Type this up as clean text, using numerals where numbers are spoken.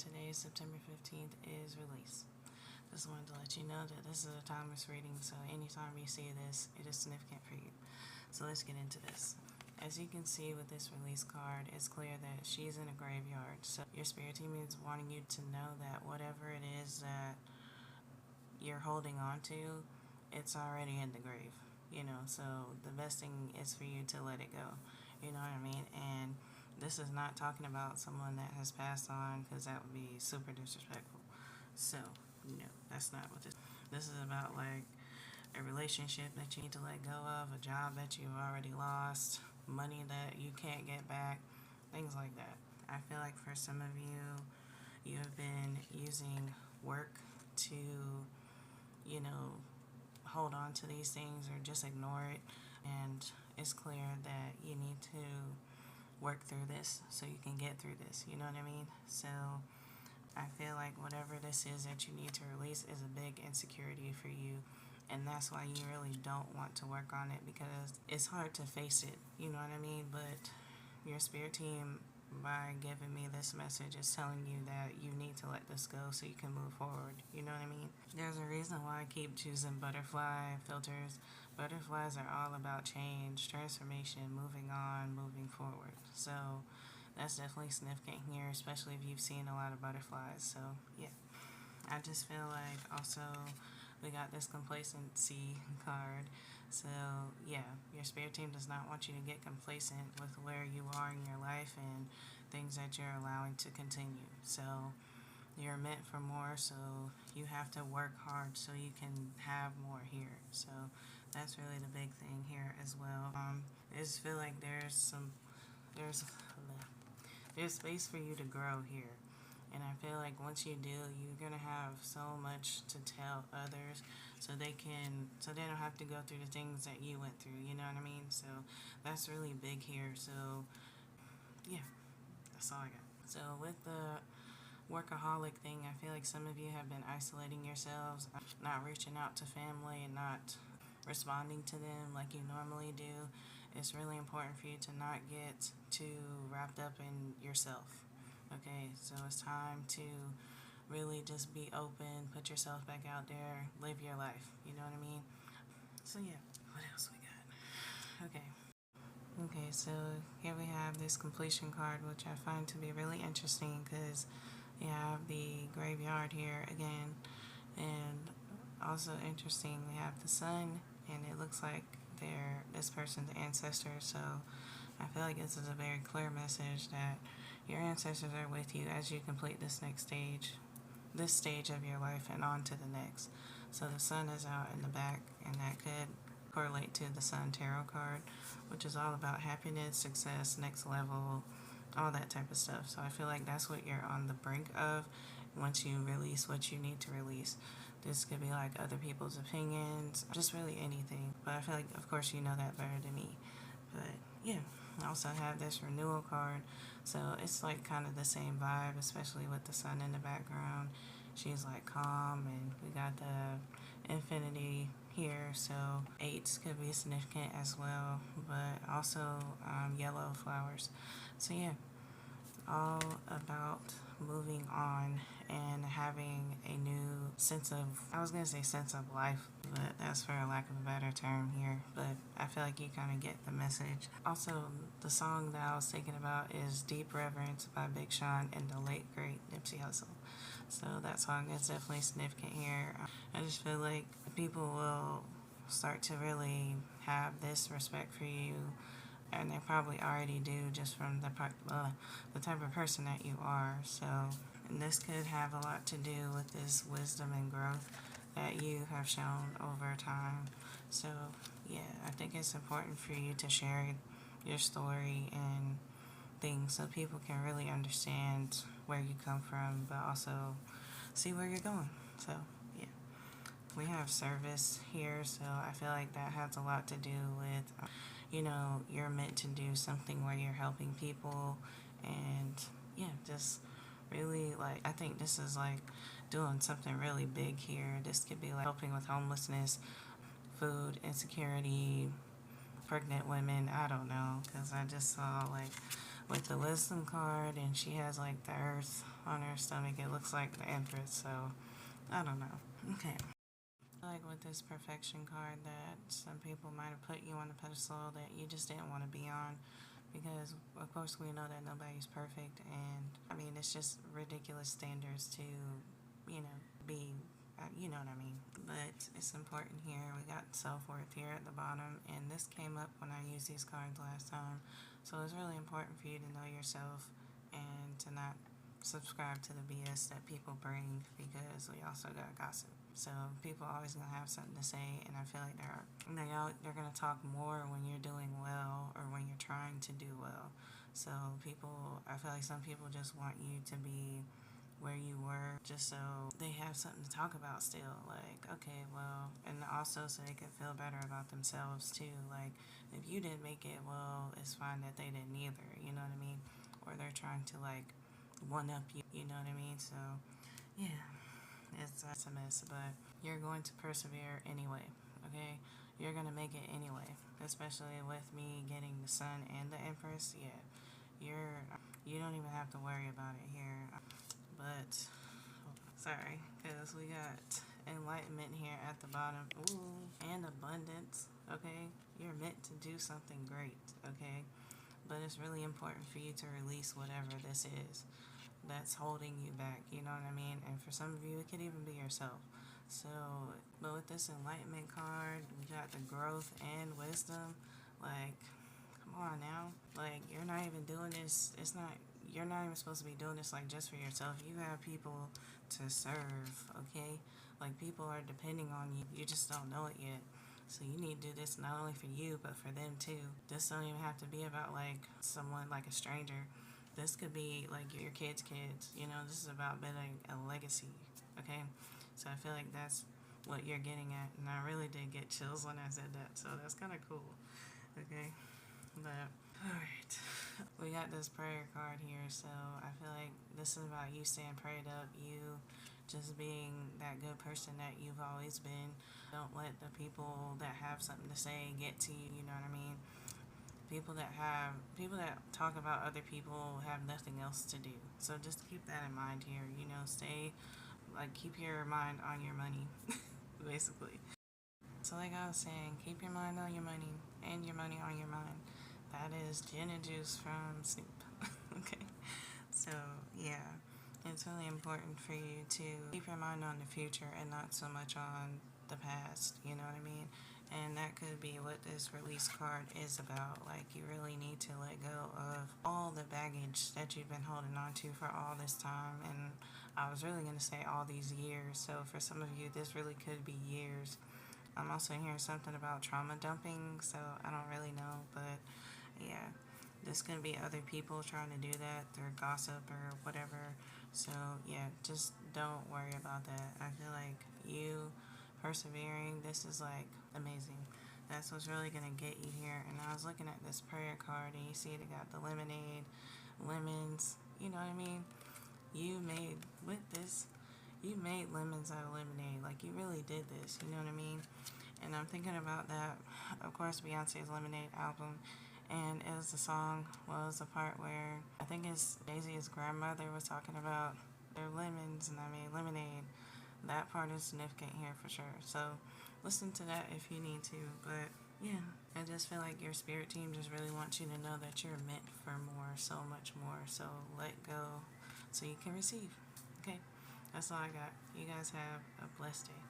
today, September 15th, is release. Just wanted to let you know that this is a timeless reading, so anytime you see this, it is significant for you. So let's get into this. As you can see with this release card, it's clear that she's in a graveyard. So your spirit team is wanting you to know that whatever it is that you're holding on to, it's already in the grave. So the best thing is for you to let it go. You know what I mean? And this is not talking about someone that has passed on, because that would be super disrespectful. So, that's not what this is about. Like a relationship that you need to let go of, a job that you've already lost, money that you can't get back, things like that. I feel like for some of you, you have been using work to, hold on to these things or just ignore it. And it's clear that you need to work through this so you can get through this. You know what I mean? So I feel like whatever this is that you need to release is a big insecurity for you. And that's why you really don't want to work on it, because it's hard to face it. You know what I mean? But your spirit team, by giving me this message, is telling you that you need to let this go so you can move forward. You know what I mean? There's a reason why I keep choosing butterfly filters. Butterflies are all about change, transformation, moving on, moving forward. So that's definitely significant here, especially if you've seen a lot of butterflies. So yeah, I just feel like also we got this complacency card. So yeah, your spirit team does not want you to get complacent with where you are in your life and things that you're allowing to continue. So you're meant for more, so you have to work hard so you can have more here. So that's really the big thing here as well. I just feel like there's space for you to grow here. And I feel like once you do, you're gonna have so much to tell others, so they don't have to go through the things that you went through. You know what I mean? So that's really big here. So yeah, that's all I got. So with the workaholic thing, I feel like some of you have been isolating yourselves, not reaching out to family and not responding to them like you normally do. It's really important for you to not get too wrapped up in yourself. Okay, so it's time to really just be open, put yourself back out there, live your life. You know what I mean? So yeah, what else we got? Okay, so here we have this completion card, which I find to be really interesting because you have the graveyard here again, and also interesting, we have the sun, and it looks like they're this person's ancestor. So I feel like this is a very clear message that your ancestors are with you as you complete this stage of your life and on to the next. So the sun is out in the back, and that could correlate to the Sun Tarot card, which is all about happiness, success, next level, all that type of stuff. So I feel like that's what you're on the brink of once you release what you need to release. This could be like other people's opinions, just really anything. But I feel like, of course, you know that better than me. But yeah, I also have this renewal card. So it's like kind of the same vibe, especially with the sun in the background. She's like calm, and we got the infinity here. So eights could be significant as well, but also yellow flowers. So yeah, all about moving on and having a new sense of, I was going to say sense of life, but that's for a lack of a better term here. But I feel like you kind of get the message. Also, the song that I was thinking about is Deep Reverence by Big Sean and the late great Nipsey Hussle. So that song is definitely significant here. I just feel like people will start to really have this respect for you, and they probably already do, just from the type of person that you are. So, and this could have a lot to do with this wisdom and growth that you have shown over time. So yeah, I think it's important for you to share your story and things so people can really understand where you come from, but also see where you're going. So yeah, we have service here, so I feel like that has a lot to do with you're meant to do something where you're helping people. And yeah, just really, like, I think this is like doing something really big here. This could be like helping with homelessness, food insecurity, pregnant women. I don't know, because I just saw like with the wisdom card, and she has like the earth on her stomach. It looks like the Empress, so I don't know. Okay. Like with this perfection card, that some people might have put you on a pedestal that you just didn't want to be on, because of course we know that nobody's perfect, and I mean it's just ridiculous standards to, be, you know what I mean. But it's important here. We got self-worth here at the bottom, and this came up when I used these cards last time. So it's really important for you to know yourself and to not subscribe to the BS that people bring, because we also got gossip. So people are always gonna have something to say, and I feel like they're gonna talk more when you're doing well or when you're trying to do well. So I feel like some people just want you to be where you were, just so they have something to talk about still. Like, okay, well, and also so they can feel better about themselves too. Like, if you didn't make it, well, it's fine that they didn't either. You know what I mean? Or they're trying to like one up you. You know what I mean? So yeah. It's a mess, but you're going to persevere anyway, okay? You're going to make it anyway, especially with me getting the Sun and the Empress. Yeah, you don't even have to worry about it here. But, sorry, because we got enlightenment here at the bottom. Ooh, and abundance, okay? You're meant to do something great, okay? But it's really important for you to release whatever this is that's holding you back, you know what I mean? And for some of you, it could even be yourself. So, but with this enlightenment card, we got the growth and wisdom. Like, come on now. Like, you're not even doing this. You're not even supposed to be doing this like just for yourself. You have people to serve, okay? Like, people are depending on you. You just don't know it yet. So you need to do this not only for you, but for them too. This don't even have to be about like someone, like a stranger. This could be like your kids' kids. This is about building a legacy, okay? So I feel like that's what you're getting at. And I really did get chills when I said that. So that's kind of cool, okay? But, alright. We got this prayer card here. So I feel like this is about you staying prayed up. You just being that good person that you've always been. Don't let the people that have something to say get to you, you know what I mean? People that talk about other people have nothing else to do. So just keep that in mind here. Keep your mind on your money, basically. So like I was saying, keep your mind on your money and your money on your mind. That is gin and juice from Snoop. Okay. So yeah, it's really important for you to keep your mind on the future and not so much on the past. You know what I mean? And that could be what this release card is about. Like, you really need to let go of all the baggage that you've been holding on to for all this time. And I was really going to say all these years. So for some of you, this really could be years. I'm also hearing something about trauma dumping. So I don't really know. But yeah, this could be other people trying to do that through gossip or whatever. So yeah, just don't worry about that. I feel like you persevering, this is like amazing. That's what's really gonna get you here. And I was looking at this prayer card, and you see it got the lemonade, lemons. You know what I mean? You made lemons out of lemonade. Like, you really did this. You know what I mean? And I'm thinking about that. Of course, Beyonce's Lemonade album. And it was the song, was the part where I think it's Jay-Z's grandmother was talking about their lemons, and I made lemonade. That part is significant here for sure. So listen to that if you need to. But yeah, I just feel like your spirit team just really wants you to know that you're meant for more, so much more. So let go so you can receive. Okay, that's all I got. You guys have a blessed day.